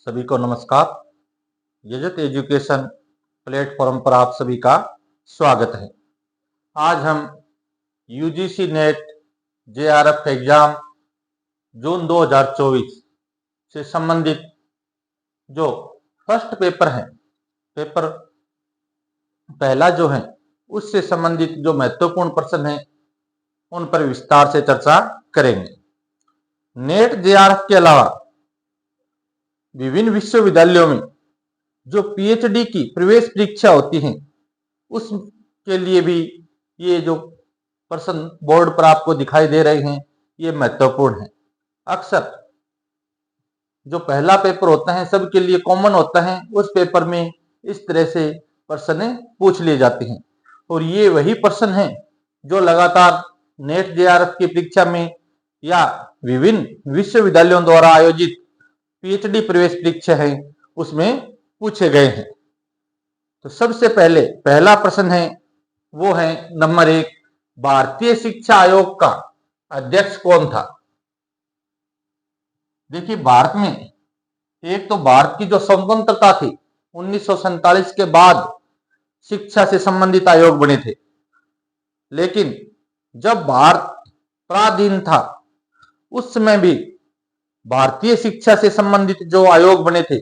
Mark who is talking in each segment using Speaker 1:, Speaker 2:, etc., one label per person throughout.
Speaker 1: सभी को नमस्कार। यजत एजुकेशन प्लेटफॉर्म पर आप सभी का स्वागत है। आज हम यूजीसी नेट जेआरएफ एग्जाम जून 2024 से संबंधित जो फर्स्ट पेपर है, पेपर पहला जो है, उससे संबंधित जो महत्वपूर्ण प्रश्न है उन पर विस्तार से चर्चा करेंगे। नेट जेआरएफ के अलावा विभिन्न विश्वविद्यालयों में जो पीएचडी की प्रवेश परीक्षा होती है उसके लिए भी ये जो प्रश्न बोर्ड पर आपको दिखाई दे रहे हैं ये महत्वपूर्ण है। अक्सर जो पहला पेपर होता है सबके लिए कॉमन होता है, उस पेपर में इस तरह से प्रश्न पूछ लिए जाते हैं और ये वही प्रश्न है जो लगातार नेट जेआरएफ की परीक्षा में या विभिन्न विश्वविद्यालयों द्वारा आयोजित पीएचडी प्रवेश परीक्षा है उसमें पूछे गए हैं। तो सबसे पहले पहला प्रश्न है वो है नंबर 1, भारतीय शिक्षा आयोग का अध्यक्ष कौन था? देखिए, भारत में एक तो भारत की जो स्वतंत्रता थी 1947 के बाद शिक्षा से संबंधित आयोग बने थे, लेकिन जब भारत पराधीन था उस समय भी भारतीय शिक्षा से संबंधित जो आयोग बने थे,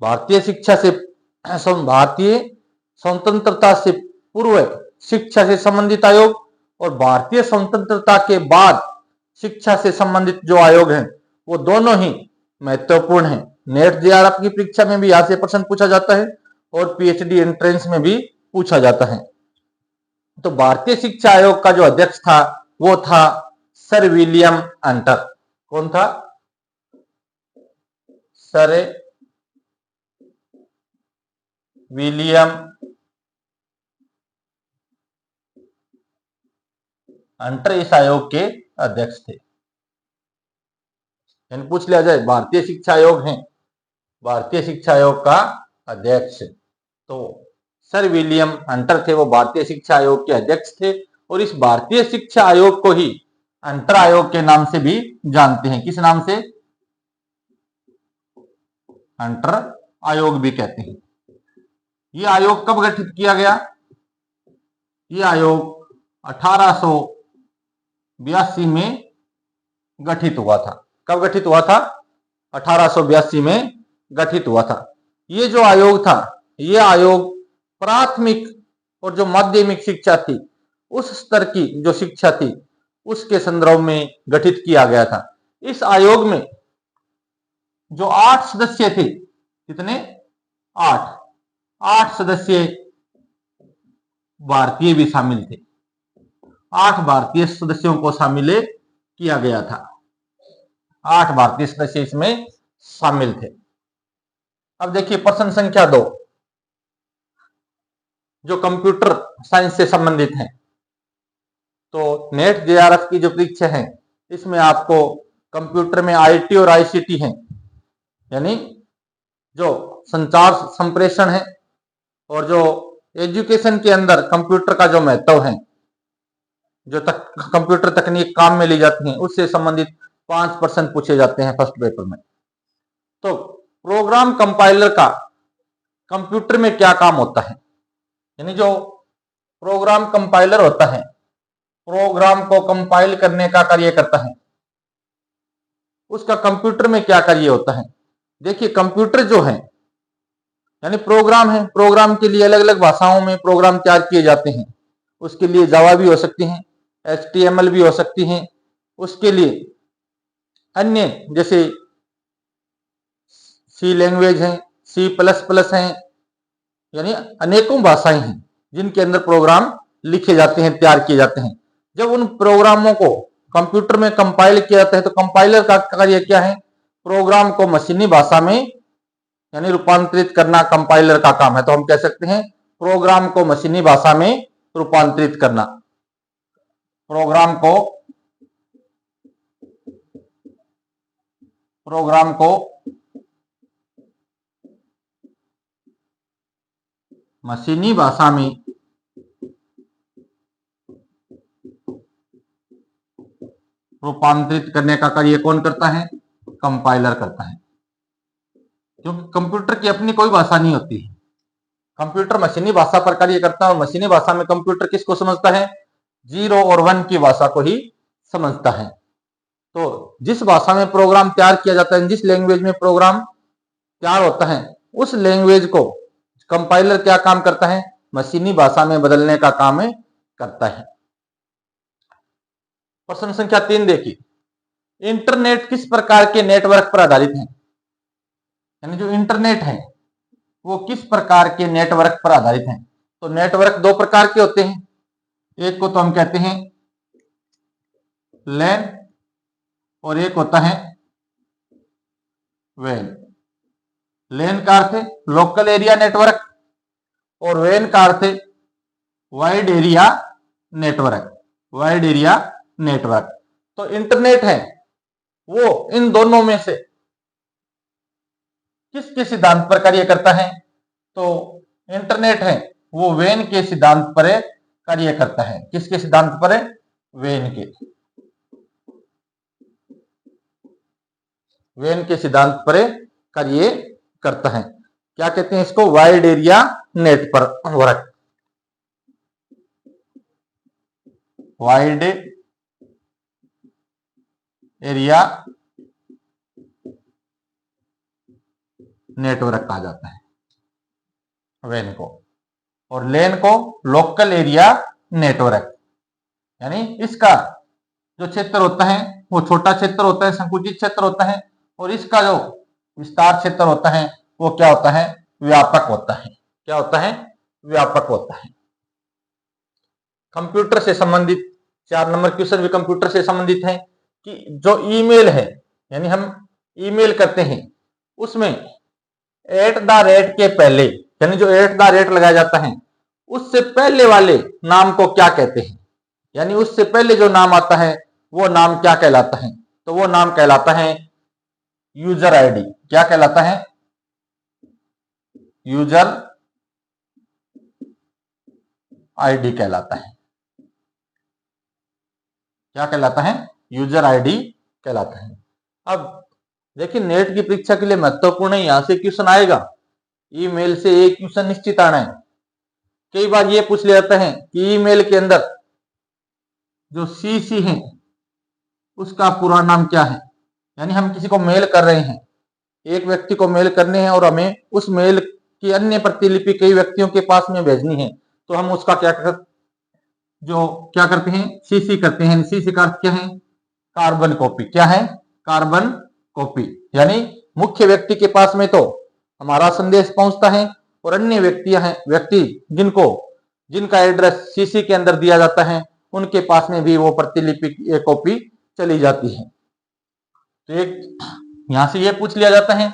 Speaker 1: भारतीय स्वतंत्रता से पूर्व शिक्षा से संबंधित आयोग और भारतीय स्वतंत्रता के बाद शिक्षा से संबंधित जो आयोग हैं वो दोनों ही महत्वपूर्ण हैं। नेट जेआरएफ की परीक्षा में भी यहां से प्रश्न पूछा जाता है और पीएचडी एंट्रेंस में भी पूछा जाता है। तो भारतीय शिक्षा आयोग का जो अध्यक्ष था वो था सर विलियम हंटर। कौन था? सर विलियम हंटर इस आयोग के अध्यक्ष थे। पूछ लिया जाए भारतीय शिक्षा आयोग है, भारतीय शिक्षा आयोग का अध्यक्ष तो सर विलियम हंटर थे, वो भारतीय शिक्षा आयोग के अध्यक्ष थे और इस भारतीय शिक्षा आयोग को ही हंटर आयोग के नाम से भी जानते हैं। किस नाम से? हंटर आयोग भी कहते हैं। ये आयोग कब गठित किया गया? ये आयोग 1882 में गठित हुआ था। कब गठित हुआ था? 1882 में गठित हुआ था। ये जो आयोग था, ये आयोग प्राथमिक और जो माध्यमिक शिक्षा थी उस स्तर की जो शिक्षा थी उसके संदर्भ में गठित किया गया था। इस आयोग में जो 8 सदस्य थे, कितने? 8 सदस्य भारतीय भी शामिल थे। 8 भारतीय सदस्यों को शामिल किया गया था। 8 भारतीय सदस्य इसमें शामिल थे। अब देखिए प्रश्न संख्या 2 जो कंप्यूटर साइंस से संबंधित है। तो नेट जेआरएफ की जो परीक्षा है इसमें आपको कंप्यूटर में आईटी और आईसीटी है, यानी जो संचार संप्रेषण है और जो एजुकेशन के अंदर कंप्यूटर का जो महत्व है, जो कंप्यूटर तकनीक काम में ली जाती है उससे संबंधित 5 प्रश्न पूछे जाते हैं फर्स्ट पेपर में। तो प्रोग्राम कंपाइलर का कंप्यूटर में क्या काम होता है? यानी जो प्रोग्राम कंपाइलर होता है, प्रोग्राम को कंपाइल करने का कार्य करता है, उसका कंप्यूटर में क्या कार्य होता है? देखिए, कंप्यूटर जो है यानी प्रोग्राम है, प्रोग्राम के लिए अलग अलग भाषाओं में प्रोग्राम तैयार किए जाते हैं। उसके लिए जावा भी हो सकती हैं, HTML भी हो सकती हैं, उसके लिए अन्य जैसे सी लैंग्वेज है, C++ है, यानी अनेकों भाषाएं हैं जिनके अंदर प्रोग्राम लिखे जाते हैं, तैयार किए जाते हैं। जब उन प्रोग्रामों को कंप्यूटर में कंपाइल किया जाता है तो कंपाइलर का कार्य क्या है? प्रोग्राम को मशीनी भाषा में यानी रूपांतरित करना कंपाइलर का काम है। तो हम कह सकते हैं प्रोग्राम को मशीनी भाषा में रूपांतरित करना। प्रोग्राम को मशीनी भाषा में रूपांतरित करने का कार्य कौन करता है? कंपाइलर करता है। क्योंकि कंप्यूटर की अपनी कोई भाषा नहीं होती है। कंप्यूटर मशीनी भाषा पर कार्य करता है और मशीनी भाषा में कंप्यूटर किसको समझता है? 0 और 1 की भाषा को ही समझता है। तो जिस भाषा में प्रोग्राम तैयार किया जाता है, जिस लैंग्वेज में प्रोग्राम तैयार होता है, उस लैंग्वेज को कंपाइलर क्या काम करता है? मशीनी भाषा में बदलने का काम करता है। प्रश्न संख्या 3 देखिए, इंटरनेट किस प्रकार के नेटवर्क पर आधारित है? यानी जो इंटरनेट है वो किस प्रकार के नेटवर्क पर आधारित है? तो नेटवर्क दो प्रकार के होते हैं, एक को तो हम कहते हैं लैन और एक होता है वैन। लैन का अर्थ है लोकल एरिया नेटवर्क और वैन का अर्थ है wide area network. Wide area network. तो इंटरनेट है वो इन दोनों में से किसके सिद्धांत पर कार्य करता है? तो इंटरनेट है वो वेन के सिद्धांत पर कार्य करता है। किसके सिद्धांत पर? वेन के। वेन के सिद्धांत पर कार्य करता है। क्या कहते हैं इसको? Wide area network. Wide area network कहा जाता है वेन को, और लेन को लोकल एरिया नेटवर्क। यानी इसका जो क्षेत्र होता है वो छोटा क्षेत्र होता है, संकुचित क्षेत्र होता है, और इसका जो विस्तार क्षेत्र होता है वो क्या होता है? व्यापक होता है। क्या होता है? व्यापक होता है। कंप्यूटर से संबंधित 4 नंबर क्वेश्चन भी कंप्यूटर से संबंधित है कि जो ईमेल है, यानी हम ईमेल करते हैं, उसमें @ के पहले, यानी जो @ लगाया जाता है उससे पहले वाले नाम को क्या कहते हैं? यानी उससे पहले जो नाम आता है वो नाम क्या कहलाता है? तो वो नाम कहलाता है यूजर आईडी। क्या कहलाता है? यूजर आईडी कहलाता है। क्या कहलाता है? यूजर आईडी कहलाता है। अब देखिए, नेट की परीक्षा के लिए महत्वपूर्ण है, यहां से क्वेश्चन आएगा। ईमेल से एक क्वेश्चन निश्चित आना है। कई बार ये पूछ लिया जाता है कि ईमेल के अंदर जो सीसी है उसका पूरा नाम क्या है? यानी हम किसी को मेल कर रहे हैं, एक व्यक्ति को मेल करने हैं और हमें उस मेल की अन्य प्रतिलिपि कई व्यक्तियों के पास में भेजनी है, तो हम उसका क्या करते हैं? सीसी करते हैं। सीसी का अर्थ क्या है? Carbon copy. क्या है? Carbon copy. यानी मुख्य व्यक्ति के पास में तो हमारा संदेश पहुंचता है और अन्य व्यक्ति जिनका एड्रेस सीसी के अंदर दिया जाता है उनके पास में भी वो प्रतिलिपि कॉपी चली जाती है। तो एक यहां से ये पूछ लिया जाता है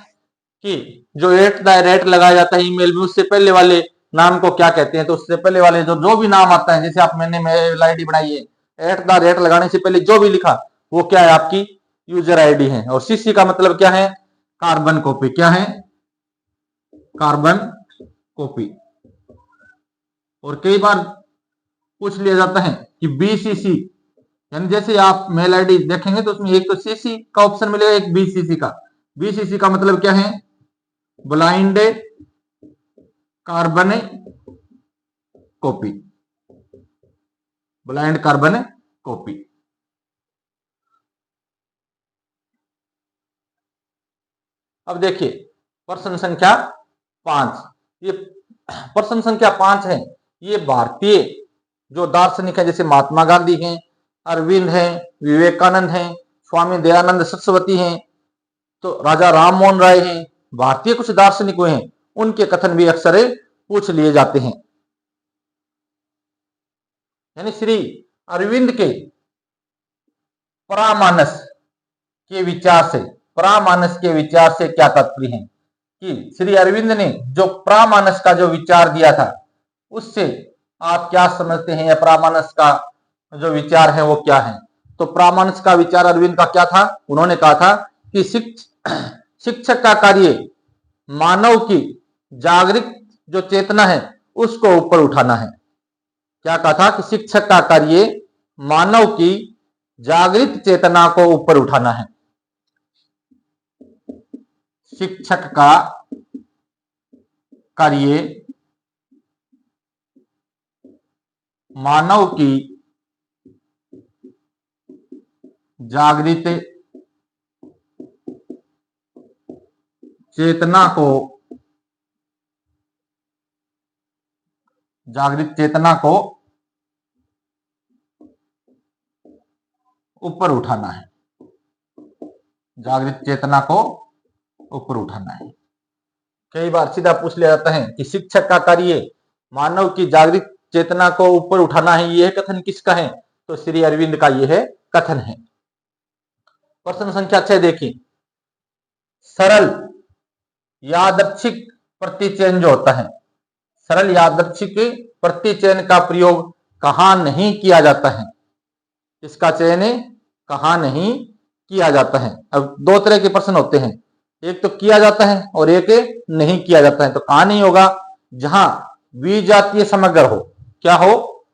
Speaker 1: कि जो @ लगाया जाता है ईमेल में, उससे पहले वाले नाम को क्या कहते हैं? तो उससे पहले वाले जो भी नाम आता है, जैसे मैंने मेल आईडी बनाई है, @ लगाने से पहले जो भी लिखा वो क्या है? आपकी यूजर आईडी है। और सीसी का मतलब क्या है? Carbon copy. क्या है? Carbon copy. और कई बार पूछ लिया जाता है कि बीसीसी, यानी जैसे आप मेल आईडी देखेंगे तो उसमें एक तो सीसी का ऑप्शन मिलेगा, एक बीसीसी का। बीसीसी का मतलब क्या है? Blind carbon copy. Blind carbon copy. अब देखिए प्रश्न संख्या 5। ये प्रश्न संख्या 5 है, ये भारतीय जो दार्शनिक है, जैसे महात्मा गांधी हैं, अरविंद हैं, विवेकानंद हैं, स्वामी दयानंद सरस्वती हैं, तो राजा राम मोहन राय हैं, भारतीय कुछ दार्शनिक हुए हैं, उनके कथन भी अक्सर पूछ लिए जाते हैं। यानी श्री अरविंद के परामानस के विचार से क्या तात्पर्य है कि श्री अरविंद ने जो परामानस का जो विचार दिया था उससे आप क्या समझते हैं, या परामानस का जो विचार है वो क्या है? तो परामानस का विचार अरविंद का क्या था? उन्होंने कहा था कि शिक्षक का कार्य मानव की जागृत जो चेतना है उसको ऊपर उठाना है। क्या कहा था? कि शिक्षक का कार्य मानव की जागृत चेतना को ऊपर उठाना है। शिक्षक का कार्य मानव की जागृत चेतना को ऊपर उठाना है। जागृत चेतना को ऊपर उठाना है। कई बार सीधा पूछ लिया जाता है कि शिक्षक का कार्य मानव की जागृत चेतना को ऊपर उठाना है, यह कथन किसका है? तो श्री अरविंद का यह कथन है। प्रश्न संख्या 6 देखिए, सरल यादृच्छिक प्रतिचयन जो होता है, सरल यादृच्छिक प्रतिचयन का प्रयोग कहां नहीं किया जाता है? इसका चयन कहां नहीं किया जाता है? अब दो तरह के प्रश्न होते हैं, एक तो किया जाता है और एक नहीं किया जाता है। तो कहां नहीं होगा? जहां विजातीय समग्र हो। क्या हो?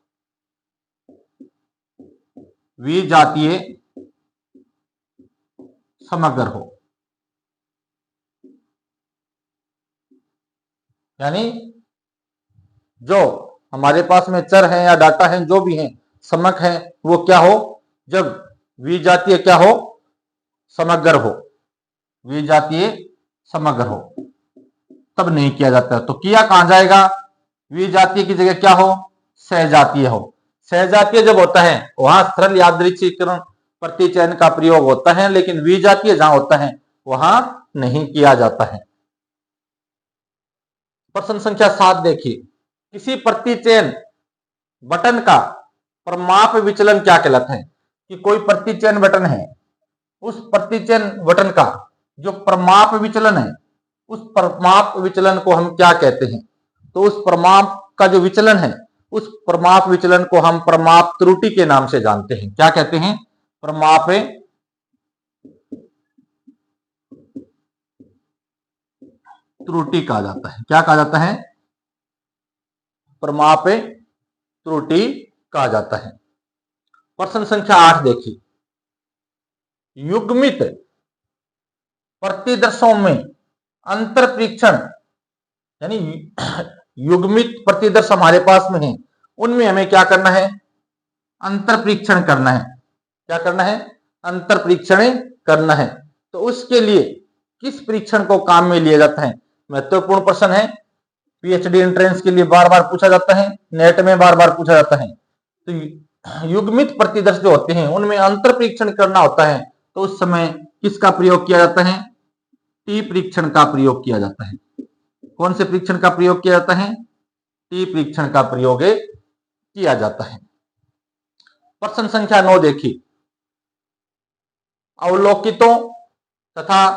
Speaker 1: विजातीय समग्र हो, यानी जो हमारे पास में चर हैं या डाटा हैं, जो भी हैं, समक हैं, वो क्या हो? जब विजातीय क्या हो? समग्र हो। विजातीय समग्र हो तब नहीं किया जाता। तो किया कहां जाएगा? विजातीय की जगह क्या हो? सहजातीय हो। सहजातीय जब होता है वहां सरल यादृच्छिकरण प्रतिचयन का प्रयोग होता है, लेकिन विजातीय जहां होता है वहां नहीं किया जाता है। प्रश्न संख्या 7 देखिए, किसी प्रतिचयन बटन का प्रमाप विचलन क्या कहलाता है? कि कोई प्रतिचयन बटन है, उस प्रतिचयन बटन का जो प्रमाप विचलन है, उस प्रमाप विचलन को हम क्या कहते हैं? तो उस प्रमाप का जो विचलन है, उस प्रमाप विचलन को हम प्रमाप त्रुटि के नाम से जानते हैं। क्या कहते हैं? प्रमाप त्रुटि कहा जाता है। क्या कहा जाता है? प्रमाप त्रुटि कहा जाता है। प्रश्न संख्या 8 देखिए, युग्मित प्रतिदर्शों में अंतर परीक्षण, यानी युग्मित प्रतिदर्श हमारे पास में है, उनमें हमें क्या करना है? अंतर परीक्षण करना है। क्या करना है? अंतर परीक्षण करना है। तो उसके लिए किस परीक्षण को काम में लिया जाता है? महत्वपूर्ण प्रश्न है, पीएचडी एंट्रेंस के लिए बार बार पूछा जाता है, नेट में बार बार पूछा जाता है। तो युग्मित प्रतिदर्श जो होते हैं उनमें अंतर परीक्षण करना होता है, तो उस समय किसका प्रयोग किया जाता है? टी परीक्षण का प्रयोग किया जाता है। कौन से परीक्षण का प्रयोग किया जाता है? टी परीक्षण का प्रयोग किया जाता है। प्रश्न संख्या 9 देखिए, अवलोकितों तथा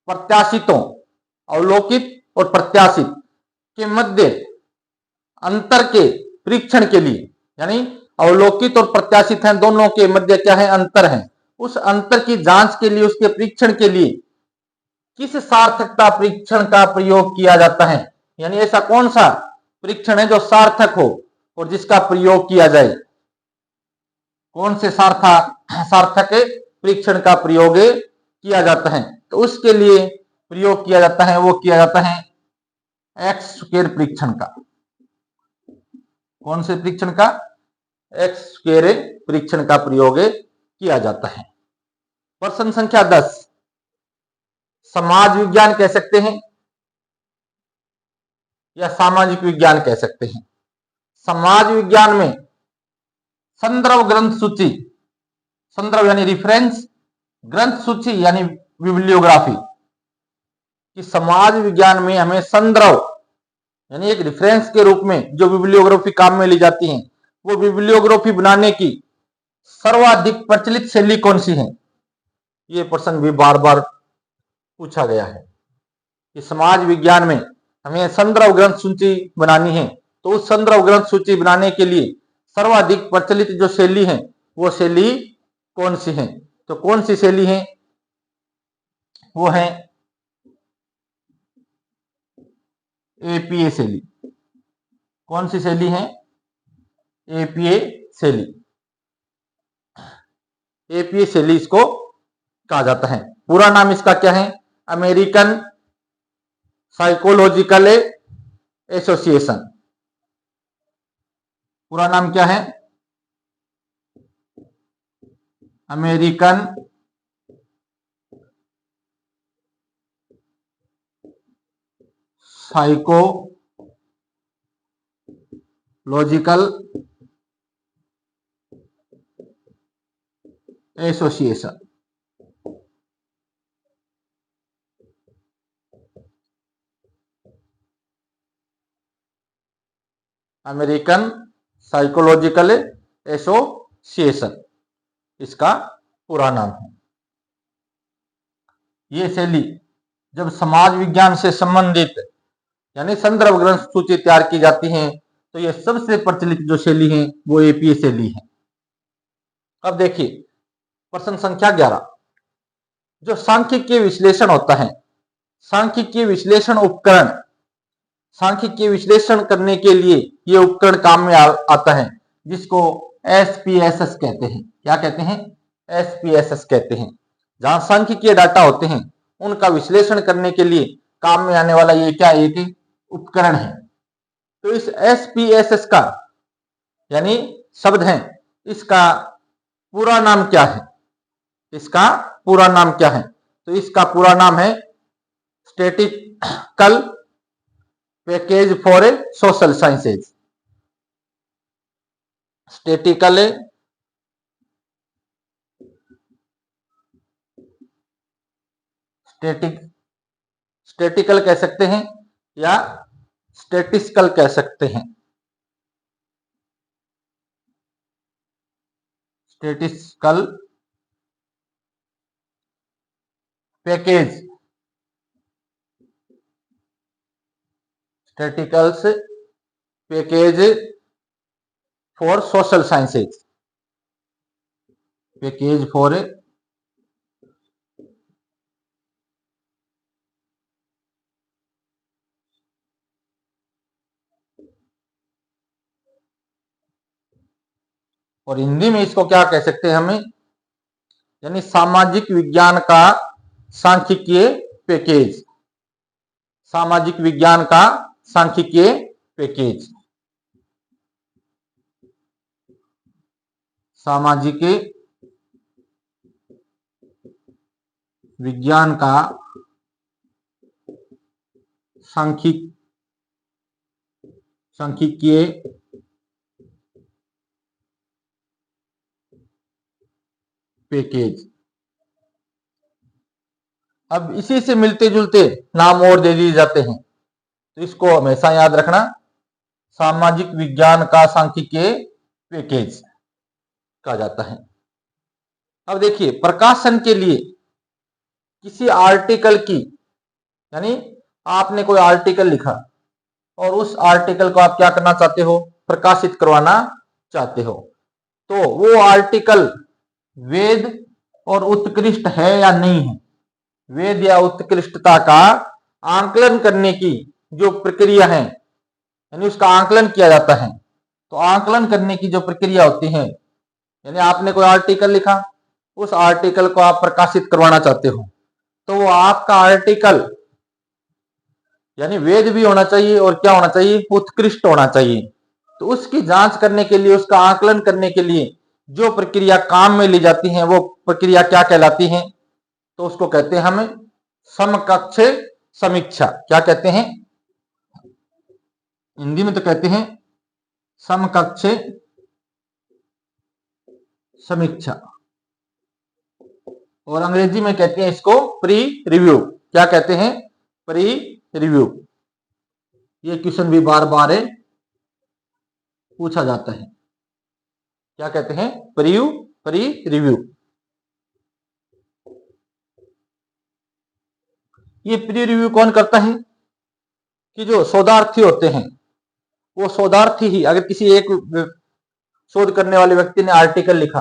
Speaker 1: प्रत्याशितों, अवलोकित और प्रत्याशित के मध्य अंतर के परीक्षण के लिए, यानी अवलोकित और प्रत्याशित हैं, दोनों के मध्य क्या है? अंतर है। उस अंतर की जांच के लिए, उसके परीक्षण के लिए किस सार्थकता परीक्षण का प्रयोग किया जाता है? यानी ऐसा कौन सा परीक्षण है जो सार्थक हो और जिसका प्रयोग किया जाए? कौन से सार्थक परीक्षण का प्रयोग किया जाता है? तो उसके लिए प्रयोग किया जाता है, वो किया जाता है एक्स स्क्वायर परीक्षण का। कौन से परीक्षण का? एक्स स्क्वायर परीक्षण का प्रयोग किया जाता है। प्रश्न संख्या 10, समाज विज्ञान कह सकते हैं या सामाजिक विज्ञान कह सकते हैं। समाज विज्ञान में संदर्भ ग्रंथ सूची, संदर्भ यानी रिफरेंस, ग्रंथ सूची यानी बिब्लियोग्राफी, कि समाज विज्ञान में हमें संदर्भ यानी एक रेफरेंस के रूप में जो बिब्लियोग्राफी काम में ली जाती है, वो बिब्लियोग्राफी बनाने की सर्वाधिक प्रचलित शैली कौन सी है? ये प्रश्न भी बार बार पूछा गया है कि समाज विज्ञान में हमें संदर्भ ग्रंथ सूची बनानी है, तो उस संदर्भ ग्रंथ सूची बनाने के लिए सर्वाधिक प्रचलित जो शैली है वो शैली कौन सी है? तो कौन सी शैली है? वो है एपीए शैली। कौन सी शैली है? एपीए शैली। एपीए शैली इसको कहा जाता है। पूरा नाम इसका क्या है? American psychological association. पूरा नाम क्या है? American psychological association. American psychological association इसका पूरा नाम है। ये शैली जब समाज विज्ञान से संबंधित यानी संदर्भ ग्रंथ सूची तैयार की जाती है तो ये सबसे प्रचलित जो शैली है वो एपीए शैली है। अब देखिए प्रश्न संख्या 11, जो सांख्यिकीय विश्लेषण होता है, सांख्यिकीय विश्लेषण उपकरण, सांख्यिकीय विश्लेषण करने के लिए ये उपकरण काम में आता है जिसको एसपीएसएस कहते हैं। क्या कहते हैं? एसपीएसएस कहते हैं। जहां सांख्यिकीय डाटा होते हैं उनका विश्लेषण करने के लिए काम में आने वाला ये क्या एक उपकरण है। तो इस एसपीएसएस का यानी शब्द है, इसका पूरा नाम क्या है? इसका पूरा नाम क्या है? तो इसका पूरा नाम है statistical package for social sciences. Statical कह सकते हैं या स्टैटिस्टिकल कह सकते हैं। Statistical package, statisticals package for social sciences, package for और हिंदी में इसको क्या कह सकते हैं हमें, यानी सामाजिक विज्ञान का सांख्यिकीय पैकेज, सामाजिक विज्ञान का सांख्यिकीय पैकेज, सामाजिक विज्ञान का सांख्यिकीय पैकेज। अब इसी से मिलते जुलते नाम और दे दिए जाते हैं तो इसको हमेशा याद रखना, सामाजिक विज्ञान का सांख्यिकीय पैकेज कहा जाता है। अब देखिए प्रकाशन के लिए किसी आर्टिकल की, यानी आपने कोई आर्टिकल लिखा और उस आर्टिकल को आप क्या करना चाहते हो? प्रकाशित करवाना चाहते हो। तो वो आर्टिकल वेद और उत्कृष्ट है या नहीं है, वेद या उत्कृष्टता का आंकलन करने की जो प्रक्रिया है, यानी उसका आंकलन किया जाता है। तो आंकलन करने की जो प्रक्रिया होती है, यानी आपने कोई आर्टिकल लिखा, उस आर्टिकल को आप प्रकाशित करवाना चाहते हो, तो वो आपका आर्टिकल यानी वेद भी होना चाहिए और क्या होना चाहिए? उत्कृष्ट होना चाहिए। तो उसकी जांच करने के लिए, उसका आंकलन करने के लिए जो प्रक्रिया काम में ली जाती है वो प्रक्रिया क्या कहलाती है? तो उसको कहते हैं हम समकक्ष समीक्षा। क्या कहते हैं? हिंदी में तो कहते हैं समकक्ष समीक्षा और अंग्रेजी में कहते हैं इसको प्री रिव्यू। क्या कहते हैं? Pre review. ये क्वेश्चन भी बार बार पूछा जाता है। क्या कहते हैं? Pre review. ये प्री रिव्यू कौन करता है? कि जो शोधार्थी होते हैं, वो शोधार्थी ही, अगर किसी एक शोध करने वाले व्यक्ति ने आर्टिकल लिखा,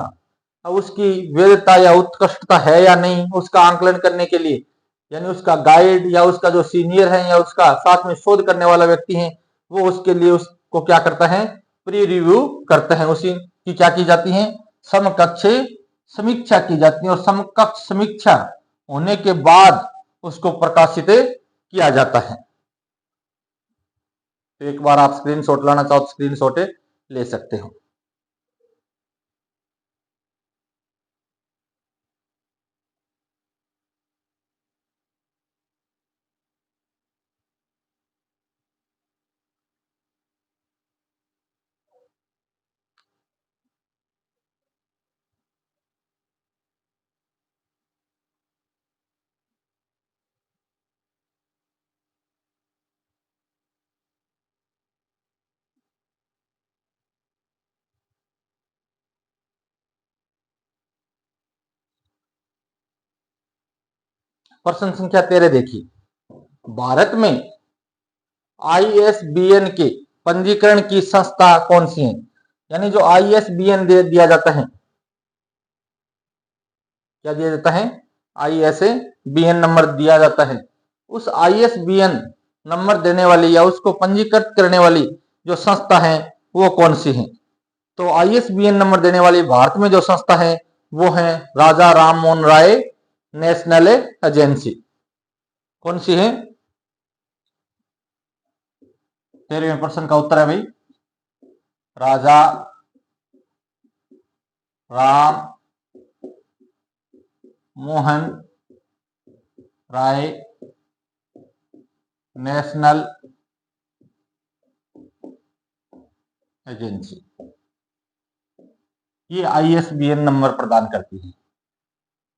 Speaker 1: अब उसकी वैधता या उत्कृष्टता है या नहीं, उसका आंकलन करने के लिए, यानी उसका गाइड या उसका जो सीनियर है या उसका साथ में शोध करने वाला व्यक्ति है, वो उसके लिए उसको क्या करता है? प्री रिव्यू करता है। उसी की क्या की जाती है? समकक्ष समीक्षा की जाती है और समकक्ष समीक्षा होने के बाद उसको प्रकाशित किया जाता है। तो एक बार आप स्क्रीनशॉट लाना चाहो तो स्क्रीनशॉट ले सकते हो। प्रश्न संख्या 13 देखिए, भारत में ISBN के पंजीकरण की संस्था कौन सी है? यानी जो ISBN दिया जाता है, क्या दिया जाता है? ISBN नंबर दिया जाता है। उस ISBN नंबर देने वाली या उसको पंजीकृत करने वाली जो संस्था है वो कौन सी है? तो ISBN नंबर देने वाली भारत में जो संस्था है वो है राजा राम मोहन राय नेशनल एजेंसी। कौन सी है? 13वें प्रश्न का उत्तर है भाई राजा राम मोहन राय नेशनल एजेंसी, ये ISBN नंबर प्रदान करती है।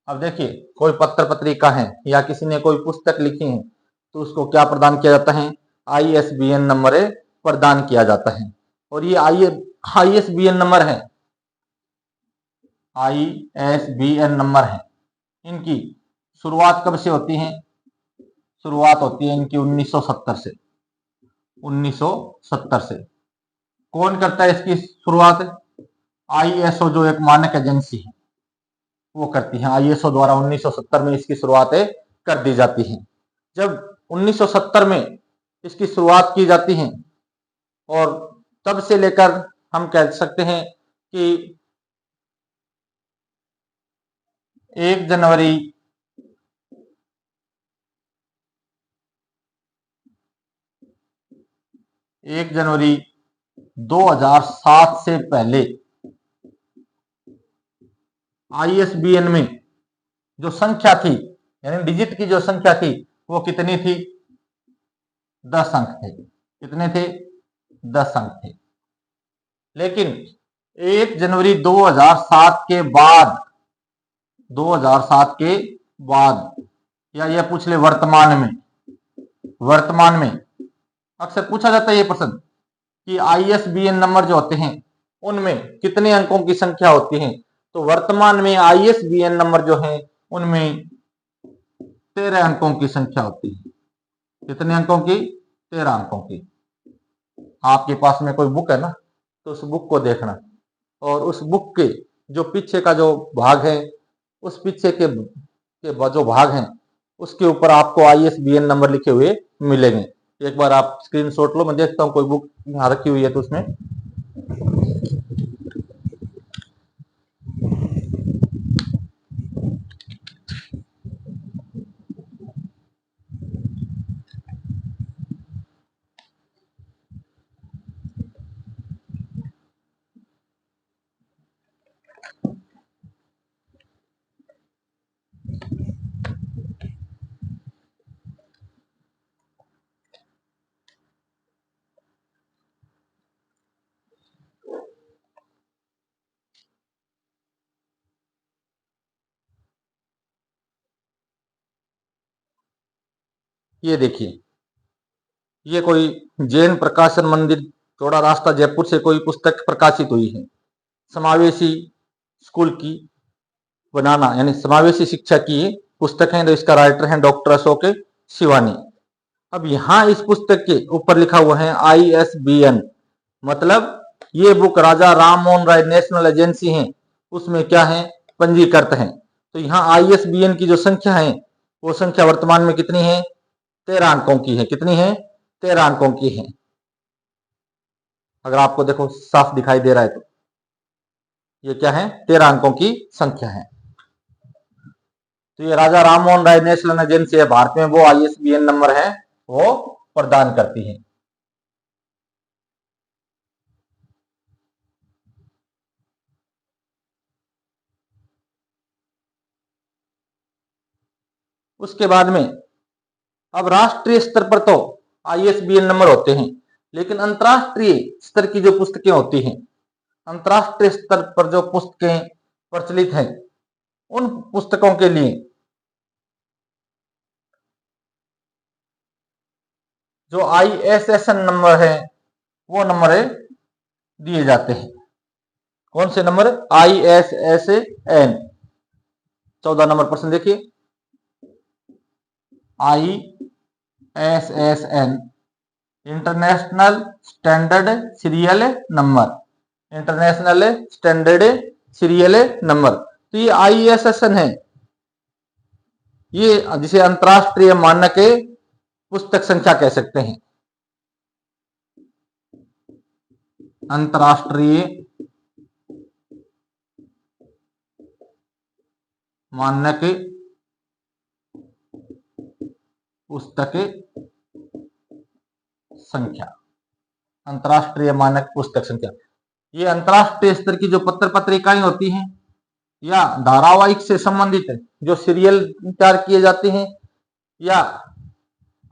Speaker 1: अब देखिए, कोई पत्र पत्रिका है या किसी ने कोई पुस्तक लिखी है तो उसको क्या प्रदान किया जाता है? ISBN नंबर प्रदान किया जाता है। और ये ISBN नंबर है, ISBN नंबर है, इनकी शुरुआत कब से होती है? शुरुआत होती है इनकी 1970 से। 1970 से। कौन करता है इसकी शुरुआत? ISO जो एक मानक एजेंसी है वो करती है। ISO द्वारा 1970 में इसकी शुरुआत कर दी जाती है। जब 1970 में इसकी शुरुआत की जाती है और तब से लेकर हम कह सकते हैं कि 1 जनवरी 2007 से पहले ISBN में जो संख्या थी, यानी डिजिट की जो संख्या थी वो कितनी थी? 10 अंक थे। कितने थे? 10 अंक थे। लेकिन 1 जनवरी 2007 के बाद, 2007 के बाद, या यह पूछ ले वर्तमान में अक्सर पूछा जाता है ये प्रश्न कि ISBN नंबर जो होते हैं उनमें कितने अंकों की संख्या होती है? तो वर्तमान में ISBN नंबर जो है उनमें 13 अंकों की संख्या होती है। कितने अंकों की? 13 अंकों की। आपके पास में कोई बुक है ना, तो उस बुक को देखना और उस बुक के जो पीछे का जो भाग है, उस पीछे के जो भाग हैं उसके ऊपर आपको ISBN नंबर लिखे हुए मिलेंगे। एक बार आप स्क्रीनशॉट लो, मैं देखता हूँ कोई बुक यहाँ रखी हुई है तो उसमें। ये देखिए, ये कोई जैन प्रकाशन मंदिर चौड़ा रास्ता जयपुर से कोई पुस्तक प्रकाशित हुई है, समावेशी स्कूल की बनाना, यानी समावेशी शिक्षा की पुस्तक है। तो इसका राइटर है डॉक्टर अशोक शिवानी। अब यहाँ इस पुस्तक के ऊपर लिखा हुआ है ISBN, मतलब ये बुक राजा राम मोहन राय नेशनल एजेंसी है उसमें क्या है? पंजीकृत है। तो यहाँ ISBN की जो संख्या है वो संख्या वर्तमान में कितनी है? 13 अंकों की है। कितनी है? 13 अंकों की है। अगर आपको देखो साफ दिखाई दे रहा है तो ये क्या है? 13 अंकों की संख्या है। तो ये राजा राम मोहन राय नेशनल एजेंसी है भारत में, वो ISBN नंबर है वो प्रदान करती है। उसके बाद में अब राष्ट्रीय स्तर पर तो ISBN नंबर होते हैं, लेकिन अंतर्राष्ट्रीय स्तर की जो पुस्तकें होती हैं, अंतर्राष्ट्रीय स्तर पर जो पुस्तकें प्रचलित हैं, उन पुस्तकों के लिए जो ISSN नंबर है वो नंबर दिए जाते हैं। कौन से नंबर? ISSN 14 नंबर प्रश्न देखिए, ISSN international standard serial number, international standard serial number. तो ये ISSN है, ये जिसे अंतरराष्ट्रीय मानक पुस्तक संख्या कह सकते हैं। अंतरराष्ट्रीय मानक पुस्तक संख्या, अंतरराष्ट्रीय मानक पुस्तक संख्या। ये अंतरराष्ट्रीय स्तर की जो पत्र पत्रिकाएं होती हैं या धारावाहिक से संबंधित जो सीरियल तैयार किए जाते हैं या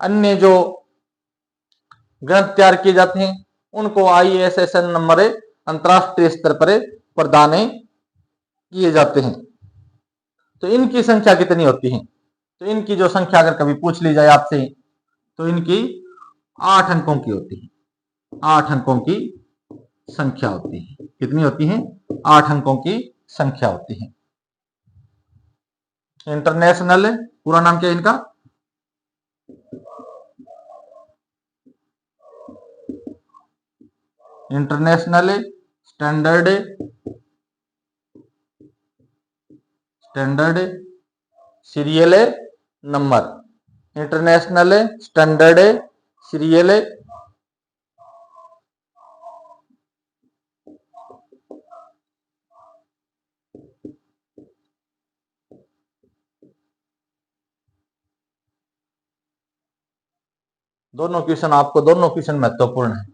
Speaker 1: अन्य जो ग्रंथ तैयार किए जाते हैं, उनको ISSN नंबर अंतरराष्ट्रीय स्तर पर प्रदान किए जाते हैं। तो इनकी संख्या कितनी होती है? तो इनकी जो संख्या अगर कभी पूछ ली जाए आपसे, तो इनकी 8 अंकों की होती है। 8 अंकों की संख्या होती है। कितनी होती है? 8 अंकों की संख्या होती है। इंटरनेशनल, पूरा नाम क्या है इनका? International standard serial number, international standard serial दोनों क्वेश्चन आपको, दोनों क्वेश्चन महत्वपूर्ण है,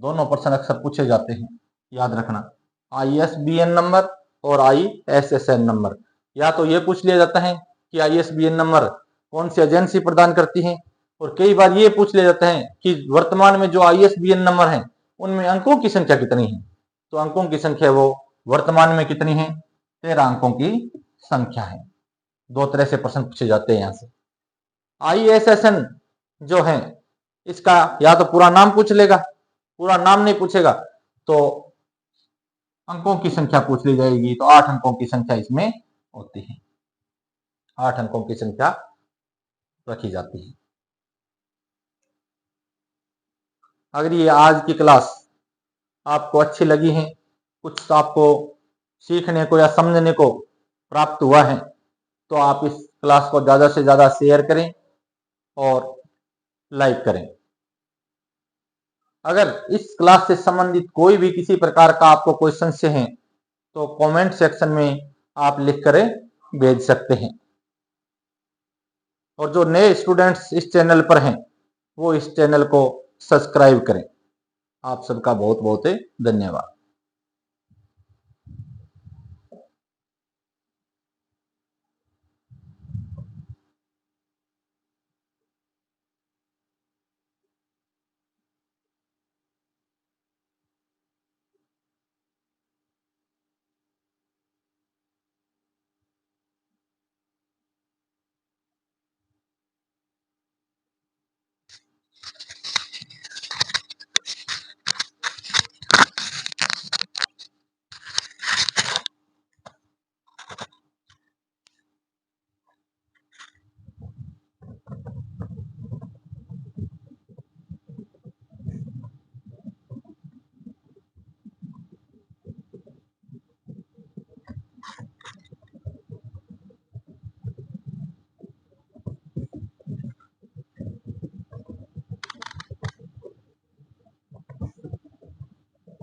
Speaker 1: दोनों प्रश्न अक्सर पूछे जाते हैं, याद रखना। ISBN नंबर और ISSN नंबर। या तो ये पूछ लिया जाता है कि ISBN नंबर कौन सी एजेंसी प्रदान करती है, और कई बार ये पूछ लिया जाता है कि वर्तमान में जो ISBN नंबर है उनमें अंकों की संख्या कितनी है। तो अंकों की संख्या वो वर्तमान में कितनी है? 13 अंकों की संख्या है। दो तरह से प्रश्न पूछे जाते हैं यहां से। ISSN जो है इसका या तो पूरा नाम पूछ लेगा, पूरा नाम नहीं पूछेगा तो अंकों की संख्या पूछ ली जाएगी। तो 8 अंकों की संख्या इसमें होती है, 8 अंकों की संख्या रखी जाती है। अगर ये आज की क्लास आपको अच्छी लगी है, कुछ आपको सीखने को या समझने को प्राप्त हुआ है, तो आप इस क्लास को ज़्यादा से ज़्यादा शेयर करें और लाइक करें। अगर इस क्लास से संबंधित कोई भी किसी प्रकार का आपको कोई संशय है तो कमेंट सेक्शन में आप लिख कर भेज सकते हैं। और जो नए स्टूडेंट्स इस चैनल पर हैं वो इस चैनल को सब्सक्राइब करें। आप सबका बहुत बहुत धन्यवाद।